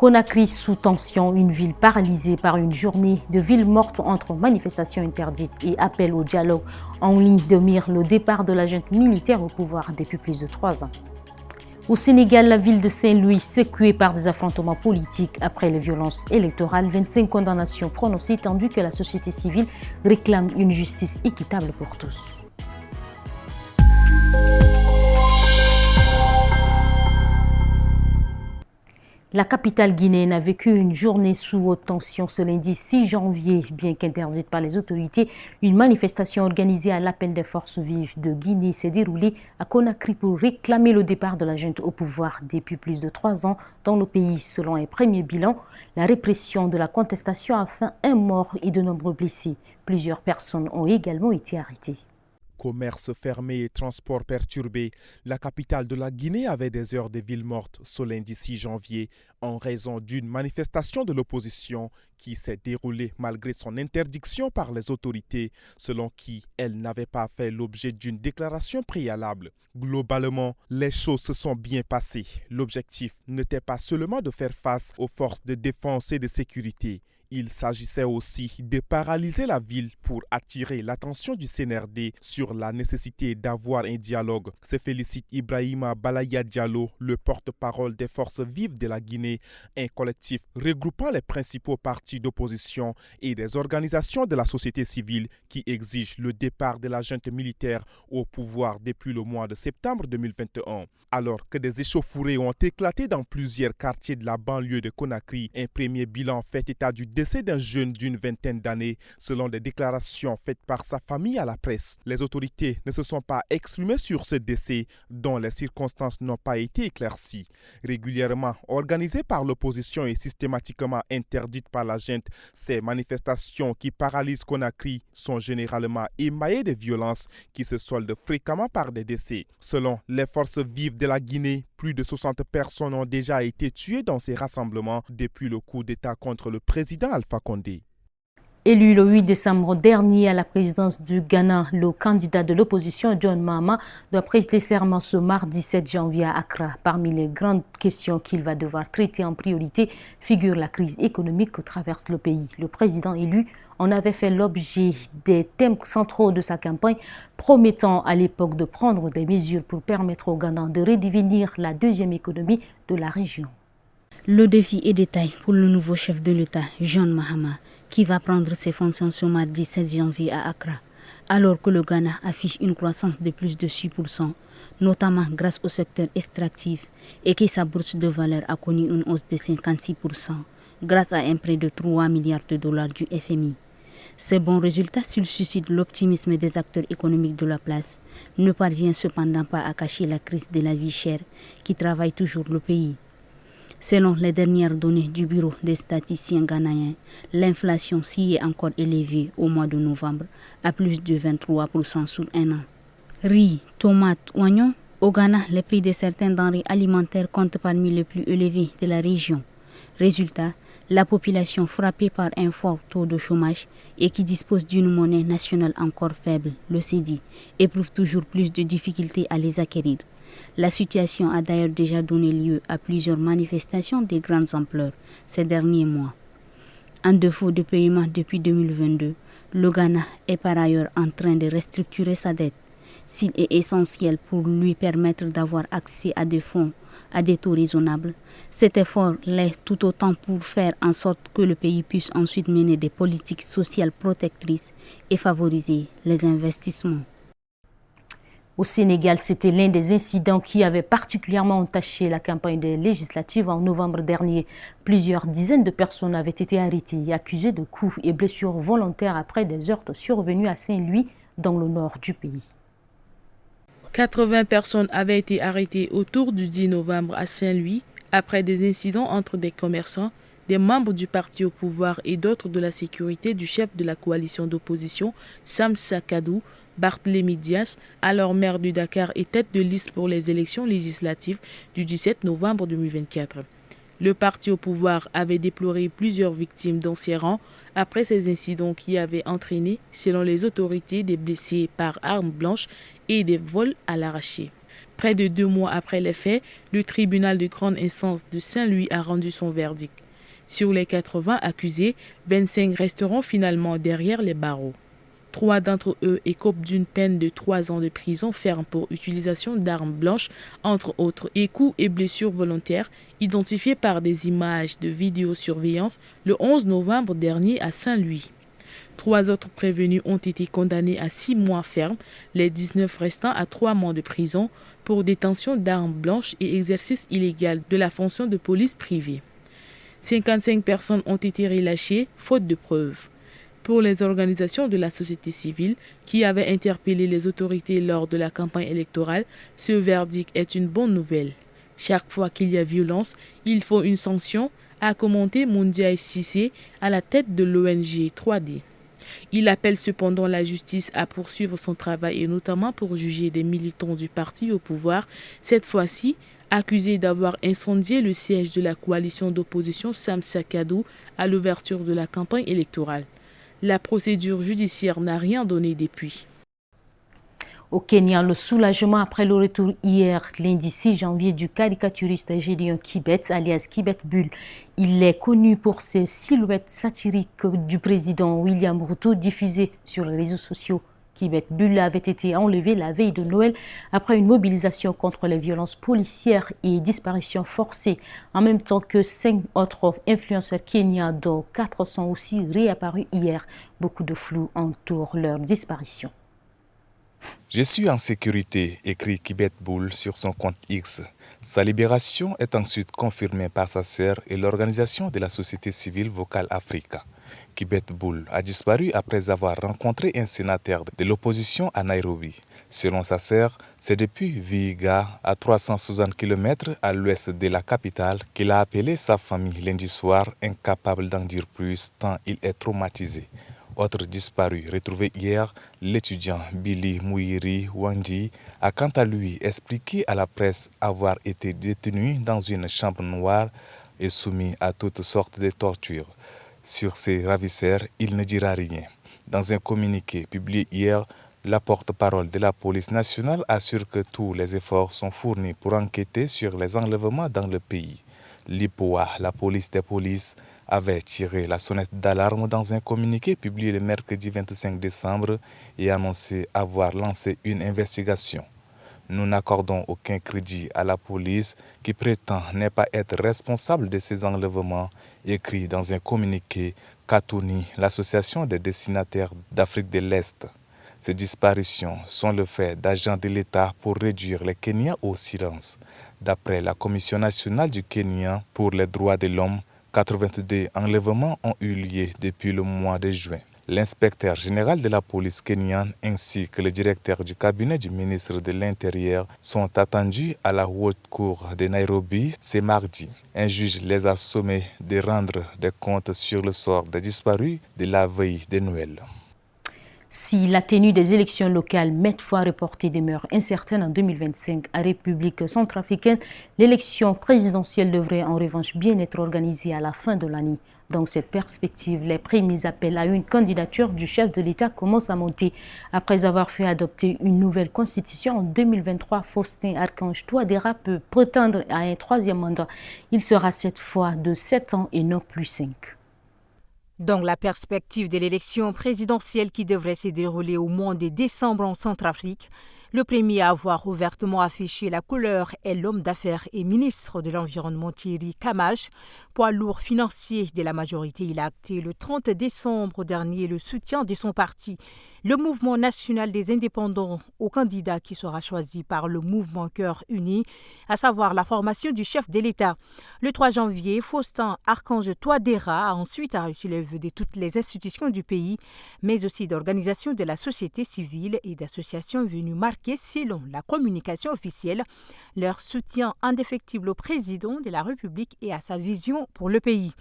Conakry sous tension, une ville paralysée par une journée de ville morte entre manifestations interdites et appel au dialogue en ligne de mire le départ de la junte militaire au pouvoir depuis plus de 3 ans. Au Sénégal, la ville de Saint-Louis secouée par des affrontements politiques après les violences électorales, 25 condamnations prononcées tandis que la société civile réclame une justice équitable pour tous. La capitale guinéenne a vécu une journée sous haute tension ce lundi 6 janvier. Bien qu'interdite par les autorités, une manifestation organisée à l'appel des forces vives de Guinée s'est déroulée à Conakry pour réclamer le départ de la junte au pouvoir depuis plus de 3 ans dans le pays. Selon un premier bilan, la répression de la contestation a fait un mort et de nombreux blessés. Plusieurs personnes ont également été arrêtées. Commerce fermé et transport perturbé, la capitale de la Guinée avait des heures de ville morte ce lundi 6 janvier en raison d'une manifestation de l'opposition qui s'est déroulée malgré son interdiction par les autorités, selon qui elle n'avait pas fait l'objet d'une déclaration préalable. Globalement, les choses se sont bien passées. L'objectif n'était pas seulement de faire face aux forces de défense et de sécurité. Il s'agissait aussi de paralyser la ville pour attirer l'attention du CNRD sur la nécessité d'avoir un dialogue. Se félicite Ibrahima Balaya Diallo, le porte-parole des forces vives de la Guinée, un collectif regroupant les principaux partis d'opposition et des organisations de la société civile qui exigent le départ de la junte militaire au pouvoir depuis le mois de septembre 2021. Alors que des échauffourées ont éclaté dans plusieurs quartiers de la banlieue de Conakry, un premier bilan fait état du décès d'un jeune d'une vingtaine d'années, selon des déclarations faites par sa famille à la presse. Les autorités ne se sont pas exprimées sur ce décès, dont les circonstances n'ont pas été éclaircies. Régulièrement organisées par l'opposition et systématiquement interdites par la junte, ces manifestations qui paralysent Conakry sont généralement émaillées de violences qui se soldent fréquemment par des décès. Selon les forces vives de la Guinée, plus de 60 personnes ont déjà été tuées dans ces rassemblements depuis le coup d'État contre le président Alpha Condé. Élu le 8 décembre dernier à la présidence du Ghana, le candidat de l'opposition John Mahama doit prêter serment ce mardi 7 janvier à Accra. Parmi les grandes questions qu'il va devoir traiter en priorité figure la crise économique que traverse le pays. Le président élu en avait fait l'objet des thèmes centraux de sa campagne, promettant à l'époque de prendre des mesures pour permettre au Ghana de redevenir la deuxième économie de la région. Le défi est de taille pour le nouveau chef de l'État, John Mahama, qui va prendre ses fonctions ce mardi 7 janvier à Accra, alors que le Ghana affiche une croissance de plus de 6%, notamment grâce au secteur extractif, et que sa bourse de valeur a connu une hausse de 56%, grâce à un prêt de 3 milliards de dollars du FMI. Ces bons résultats suscitent l'optimisme des acteurs économiques de la place, ne parvient cependant pas à cacher la crise de la vie chère qui travaille toujours le pays. Selon les dernières données du Bureau des statisticiens ghanéens, l'inflation s'y est encore élevée au mois de novembre à plus de 23% sur un an. Riz, tomates, oignons, au Ghana, les prix de certains denrées alimentaires comptent parmi les plus élevés de la région. Résultat, la population frappée par un fort taux de chômage et qui dispose d'une monnaie nationale encore faible, le cedi, éprouve toujours plus de difficultés à les acquérir. La situation a d'ailleurs déjà donné lieu à plusieurs manifestations de grandes ampleurs ces derniers mois. En défaut de paiement depuis 2022, le Ghana est par ailleurs en train de restructurer sa dette. S'il est essentiel pour lui permettre d'avoir accès à des fonds à des taux raisonnables, cet effort l'est tout autant pour faire en sorte que le pays puisse ensuite mener des politiques sociales protectrices et favoriser les investissements. Au Sénégal, c'était l'un des incidents qui avait particulièrement entaché la campagne des législatives en novembre dernier. Plusieurs dizaines de personnes avaient été arrêtées et accusées de coups et blessures volontaires après des heurts survenus à Saint-Louis, dans le nord du pays. 80 personnes avaient été arrêtées autour du 10 novembre à Saint-Louis après des incidents entre des commerçants, des membres du parti au pouvoir et d'autres de la sécurité du chef de la coalition d'opposition, Sam Sakadou, Barthélémy Dias, alors maire du Dakar et tête de liste pour les élections législatives du 17 novembre 2024. Le parti au pouvoir avait déploré plusieurs victimes dans ses rangs après ces incidents qui avaient entraîné, selon les autorités, des blessés par armes blanches et des vols à l'arraché. Près de 2 mois après les faits, le tribunal de grande instance de Saint-Louis a rendu son verdict. Sur les 80 accusés, 25 resteront finalement derrière les barreaux. 3 d'entre eux écopent d'une peine de 3 ans de prison ferme pour utilisation d'armes blanches, entre autres, et coups et blessures volontaires, identifiés par des images de vidéosurveillance le 11 novembre dernier à Saint-Louis. 3 autres prévenus ont été condamnés à 6 mois ferme, les 19 restants à 3 mois de prison pour détention d'armes blanches et exercice illégal de la fonction de police privée. 55 personnes ont été relâchées, faute de preuves. Pour les organisations de la société civile qui avaient interpellé les autorités lors de la campagne électorale, ce verdict est une bonne nouvelle. Chaque fois qu'il y a violence, il faut une sanction, a commenté Moundiaï Cissé à la tête de l'ONG 3D. Il appelle cependant la justice à poursuivre son travail et notamment pour juger des militants du parti au pouvoir, cette fois-ci accusés d'avoir incendié le siège de la coalition d'opposition Sam Sakadou à l'ouverture de la campagne électorale. La procédure judiciaire n'a rien donné depuis. Au Kenya, le soulagement après le retour hier, lundi 6 janvier, du caricaturiste Gédéon Kibet, alias Kibet Bull. Il est connu pour ses silhouettes satiriques du président William Ruto diffusées sur les réseaux sociaux. Kibet Bull avait été enlevé la veille de Noël après une mobilisation contre les violences policières et disparitions forcées, en même temps que 5 autres influenceurs kenyans, dont 4 sont aussi réapparus hier. Beaucoup de flou entoure leur disparition. Je suis en sécurité, écrit Kibet Bull sur son compte X. Sa libération est ensuite confirmée par sa sœur et l'organisation de la société civile Vocal Africa. Kibet Bull a disparu après avoir rencontré un sénateur de l'opposition à Nairobi. Selon sa sœur, c'est depuis Vihiga, à 360 km à l'ouest de la capitale, qu'il a appelé sa famille lundi soir, incapable d'en dire plus tant il est traumatisé. Autre disparu retrouvé hier, l'étudiant Billy Muiri Wanji a quant à lui expliqué à la presse avoir été détenu dans une chambre noire et soumis à toutes sortes de tortures. Sur ses ravisseurs, il ne dira rien. Dans un communiqué publié hier, la porte-parole de la police nationale assure que tous les efforts sont fournis pour enquêter sur les enlèvements dans le pays. L'IPOA, la police des polices, avait tiré la sonnette d'alarme dans un communiqué publié le mercredi 25 décembre et annoncé avoir lancé une investigation. Nous n'accordons aucun crédit à la police qui prétend ne pas être responsable de ces enlèvements, écrit dans un communiqué Katuni, l'association des destinataires d'Afrique de l'Est. Ces disparitions sont le fait d'agents de l'État pour réduire les Kenyans au silence. D'après la Commission nationale du Kenya pour les droits de l'homme, 82 enlèvements ont eu lieu depuis le mois de juin. L'inspecteur général de la police kenyane ainsi que le directeur du cabinet du ministre de l'Intérieur sont attendus à la haute cour de Nairobi ce mardi. Un juge les a sommés de rendre des comptes sur le sort des disparus de la veille de Noël. Si la tenue des élections locales maintes fois reportée demeure incertaine en 2025 à République centrafricaine, l'élection présidentielle devrait en revanche bien être organisée à la fin de l'année. Dans cette perspective, les premiers appels à une candidature du chef de l'État commencent à monter. Après avoir fait adopter une nouvelle constitution en 2023, Faustin Archange Touadéra peut prétendre à un 3e mandat. Il sera cette fois de 7 ans et non plus 5. Dans la perspective de l'élection présidentielle qui devrait se dérouler au mois de décembre en Centrafrique, le premier à avoir ouvertement affiché la couleur est l'homme d'affaires et ministre de l'Environnement Thierry Kamage. Poids lourd financier de la majorité, il a acté le 30 décembre dernier le soutien de son parti, le Mouvement national des indépendants, au candidat qui sera choisi par le mouvement Cœur uni, à savoir la formation du chef de l'État. Le 3 janvier, Faustin Archange Touadéra a ensuite reçu les vœux de toutes les institutions du pays, mais aussi d'organisations de la société civile et d'associations venues marquer, selon la communication officielle, leur soutien indéfectible au président de la République et à sa vision pour le pays.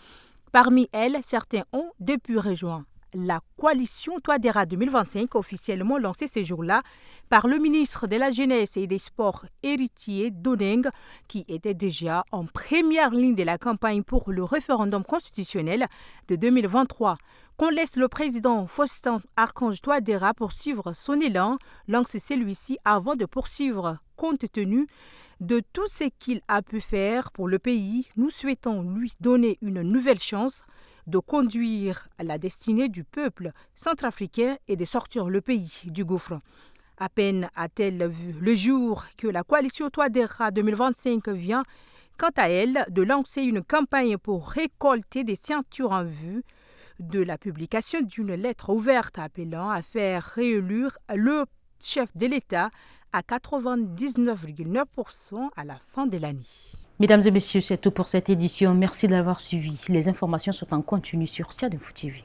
Parmi elles, certains ont depuis rejoint la coalition Touadéra 2025, officiellement lancée ces jours-là par le ministre de la Jeunesse et des Sports, Héritier Doneng, qui était déjà en première ligne de la campagne pour le référendum constitutionnel de 2023. qu'on laisse le président Faustin-Archange Touadéra poursuivre son élan, lance celui-ci avant de poursuivre. Compte tenu de tout ce qu'il a pu faire pour le pays, nous souhaitons lui donner une nouvelle chance de conduire la destinée du peuple centrafricain et de sortir le pays du gouffre. À peine a-t-elle vu le jour que la coalition Touadéra 2025 vient, quant à elle, de lancer une campagne pour récolter des signatures en vue de la publication d'une lettre ouverte appelant à faire réélire le chef de l'État à 99,9% à la fin de l'année. Mesdames et messieurs, c'est tout pour cette édition. Merci de l'avoir suivi. Les informations sont en continu sur Tchad Info TV.